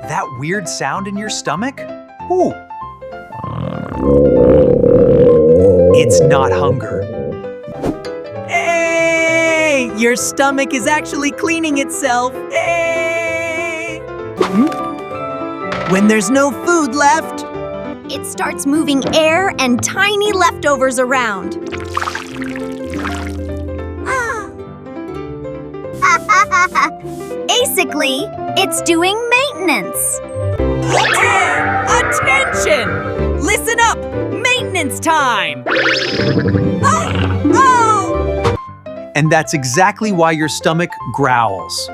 That weird sound in your stomach? Ooh. It's not hunger. Hey! Your stomach is actually cleaning itself. Hey! When there's no food left, It starts moving air and tiny leftovers around. Basically, it's doing maintenance. attention! Listen up! Maintenance time! Oh! And that's exactly why your stomach growls.